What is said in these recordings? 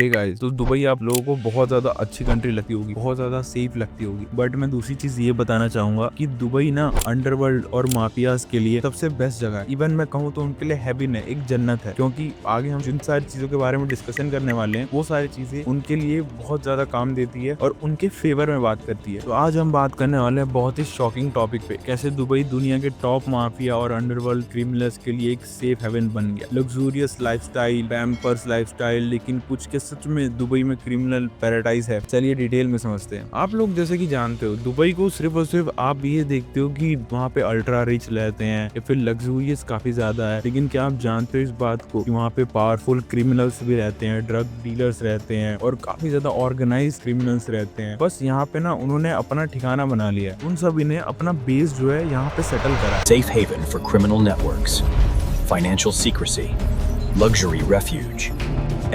Hey guys, तो Dubai आप लोगों को बहुत ज्यादा अच्छी कंट्री लगती होगी, बहुत ज्यादा सेफ लगती होगी, बट मैं दूसरी चीज ये बताना चाहूंगा कि दुबई ना अंडरवर्ल्ड और माफियाज के लिए सबसे बेस्ट जगह है। इवन मैं कहूँ तो उनके लिए हेवन है, एक जन्नत है, क्योंकि आगे हम जिन सारी चीजों के बारे में डिस्कशन करने वाले हैं वो सारी चीजें उनके लिए बहुत ज्यादा काम देती है और उनके फेवर में बात करती है। तो आज हम बात करने वाले हैं बहुत ही शॉकिंग टॉपिक पे, कैसे दुबई दुनिया के टॉप माफिया और अंडरवर्ल्ड क्रिमिनल्स के लिए एक सेफ हेवन बन गया। लग्जूरियस लाइफस्टाइल, पैम्पर्स लाइफस्टाइल, लेकिन कुछ के सच में दुबई में क्रिमिनल पैराडाइज है। चलिए डिटेल में समझते हैं। आप लोग जैसे कि जानते हो दुबई को सिर्फ और सिर्फ आप ये देखते हो कि वहाँ पे अल्ट्रा रिच रहते हैं या फिर लग्जूरियस काफी ज्यादा है, लेकिन क्या आप जानते हो इस बात को कि वहाँ पे पावरफुल क्रिमिनल्स भी रहते हैं, ड्रग डीलर्स रहते हैं और काफी ज्यादा ऑर्गेनाइज क्रिमिनल्स रहते हैं। बस यहाँ पे ना उन्होंने अपना ठिकाना बना लिया है, उन सभी ने अपना बेस जो है यहाँ पे सेटल करा। Safe haven for criminal networks, financial secrecy, luxury refuge,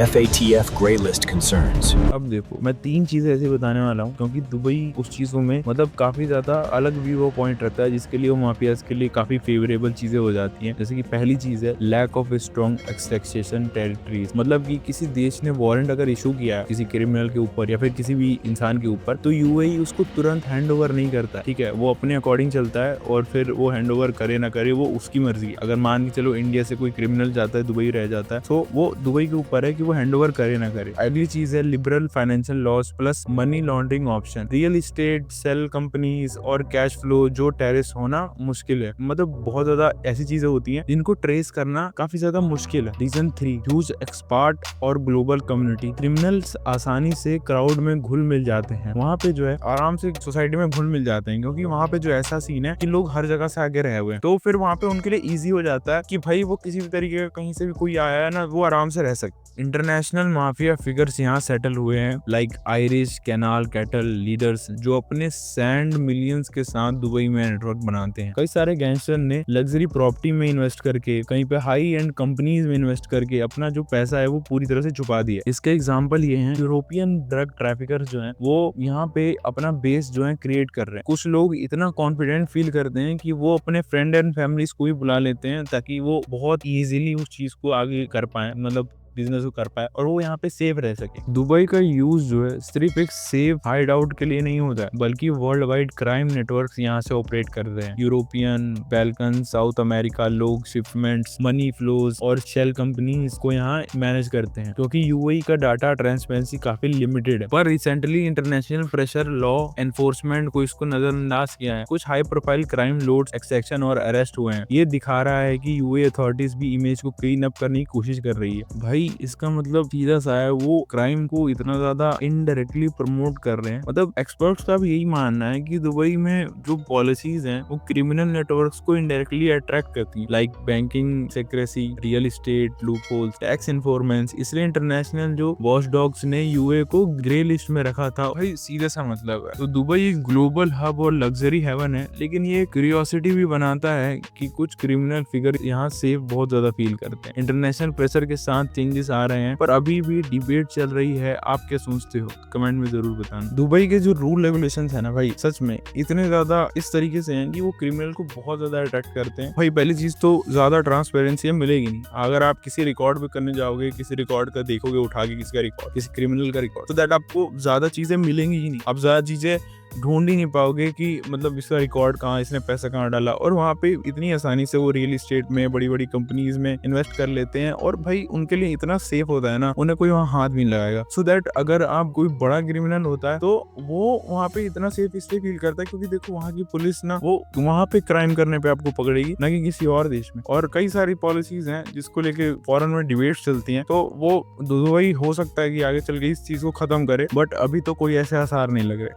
FATF grey list concerns. अब देखो मैं 3 चीजें ऐसी बताने वाला हूँ क्योंकि दुबई उस चीजों में मतलब काफी ज्यादा अलग व्यू पॉइंट रहता है, जिसके लिए वो माफियाज के लिए काफी फेवरेबल चीजें हो जाती हैं। जैसे कि पहली चीज है लैक ऑफ स्ट्रॉन्ग एक्सटेक्सेशन टेरिटरीज, मतलब कि किसी देश ने वारंट अगर इशू किया है किसी क्रिमिनल के ऊपर या फिर किसी भी इंसान के ऊपर, तो यूएई उसको तुरंत हैंड ओवर नहीं करता, ठीक है, वो अपने अकॉर्डिंग चलता है और फिर वो हैंड ओवर करे ना करे वो उसकी मर्जी है। अगर मान के चलो इंडिया से कोई क्रिमिनल जाता है दुबई रह जाता है, तो वो दुबई के ऊपर है कि वो हैंड ओवर करे ना करे। अगली चीज है liberal financial loss plus money laundering option, real estate, shell companies और कैश फ्लो जो टेरिस होना मुश्किल है। मतलब बहुत ज्यादा ऐसी चीजें होती हैं जिनको ट्रेस करना काफी ज्यादा मुश्किल है। रीजन 3, ह्यूज एक्सपर्ट और ग्लोबल कम्युनिटी, क्रिमिनल्स आसानी से क्राउड में घुल मिल जाते हैं, वहाँ पे जो है आराम से सोसाइटी में घुल मिल जाते हैं, क्योंकि वहाँ पे जो ऐसा सीन है कि लोग हर जगह से आगे रहे हुए हैं, तो फिर वहाँ पे उनके लिए इजी हो जाता है कि भाई वो किसी भी तरीके का कहीं से भी कोई आया है ना वो आराम से रह सकते। इंटरनेशनल माफिया फिगर्स यहाँ सेटल हुए हैं, like Irish canal cattle leaders जो अपने सैंड मिलियंस के साथ दुबई में नेटवर्क बनाते हैं। कई सारे गैंगस्टर ने लग्जरी प्रॉपर्टी में इन्वेस्ट करके, कहीं पे हाई एंड कंपनीज में इन्वेस्ट करके अपना जो पैसा है वो पूरी तरह से छुपा दिया। इसके एग्जांपल ये हैं यूरोपियन ड्रग ट्रैफिकर्स जो हैं वो यहाँ पे अपना बेस जो है क्रिएट कर रहे हैं। कुछ लोग इतना कॉन्फिडेंट फील करते हैं कि वो अपने फ्रेंड एंड फैमिलीज को भी बुला लेते हैं ताकि वो बहुत इजीली उस चीज को आगे कर पाए, मतलब बिजनेस को कर पाए और वो यहाँ पे सेफ रह सके। दुबई का यूज जो है सिर्फ एक सेफ हाइड आउट के लिए नहीं होता है, बल्कि वर्ल्ड वाइड क्राइम नेटवर्क्स यहाँ से ऑपरेट कर रहे हैं। यूरोपियन, बैल्कन, साउथ अमेरिका लोग शिपमेंट्स, मनी फ्लोज और शेल कंपनीज को यहाँ मैनेज करते हैं, क्योंकि यूएई का डाटा ट्रांसपेरेंसी काफी लिमिटेड है। पर recently international pressure law enforcement को इसको नजरअंदाज किया है। कुछ हाई प्रोफाइल क्राइम लोड्स एक्सेक्शन और अरेस्ट हुए हैं। ये दिखा रहा है कि यूएई अथॉरिटीज भी इमेज को क्लीन अप करने की कोशिश कर रही है। भाई इसका मतलब सीधा सा है वो क्राइम को इतना ज्यादा इनडायरेक्टली प्रमोट कर रहे हैं। मतलब एक्सपर्ट्स का भी यही मानना है कि दुबई में जो पॉलिसीज हैं वो क्रिमिनल नेटवर्क्स को इनडायरेक्टली अट्रैक्ट करती हैं, like banking secrecy, real estate loopholes, tax informants. इसलिए इंटरनेशनल जो वॉच डॉग्स ने यूए को ग्रे लिस्ट में रखा था। भाई सीधा सा मतलब है। तो दुबई एक ग्लोबल हब और लग्जरी हेवन है, लेकिन ये क्यूरियोसिटी भी बनाता है कि कुछ क्रिमिनल फिगर यहाँ सेफ बहुत ज्यादा फील करते हैं। इंटरनेशनल प्रेशर के साथ चेंजेस आ रहे हैं, पर अभी भी डिबेट चल रही है। आप क्या सोचते हो कमेंट में जरूर बताना। दुबई के जो रूल रेगुलेशंस है ना भाई सच में इतने ज्यादा इस तरीके से हैं कि वो क्रिमिनल को बहुत ज्यादा अट्रैक्ट करते हैं। भाई पहली चीज तो ज्यादा ट्रांसपेरेंसी मिलेगी नहीं। अगर आप किसी रिकॉर्ड पे करने जाओगे, किसी रिकॉर्ड का देखोगे उठा के किसी का रिकॉर्ड, किसी क्रिमिनल का रिकॉर्ड, तो दैट आपको ज्यादा चीजें मिलेंगी ही नहीं। आप ज्यादा चीजें ढूंढ ही नहीं पाओगे कि मतलब इसका रिकॉर्ड कहाँ, इसने पैसा कहाँ डाला। और वहाँ पे इतनी आसानी से वो रियल एस्टेट में, बड़ी बड़ी कंपनीज में इन्वेस्ट कर लेते हैं और भाई उनके लिए इतना सेफ होता है ना, उन्हें कोई वहाँ हाथ भी नहीं लगाएगा। सो दैट अगर आप कोई बड़ा क्रिमिनल होता है तो वो वहाँ पे इतना सेफ इसलिए फील करता है क्योंकि देखो वहाँ की पुलिस ना वो वहाँ पे क्राइम करने पे आपको पकड़ेगी, ना कि किसी और देश में। और कई सारी पॉलिसीज हैं जिसको लेके फॉरेन में डिबेट्स चलती हैं, तो वो दुबई हो सकता है कि आगे चल के इस चीज को खत्म करे, बट अभी तो कोई ऐसे आसार नहीं लग रहे।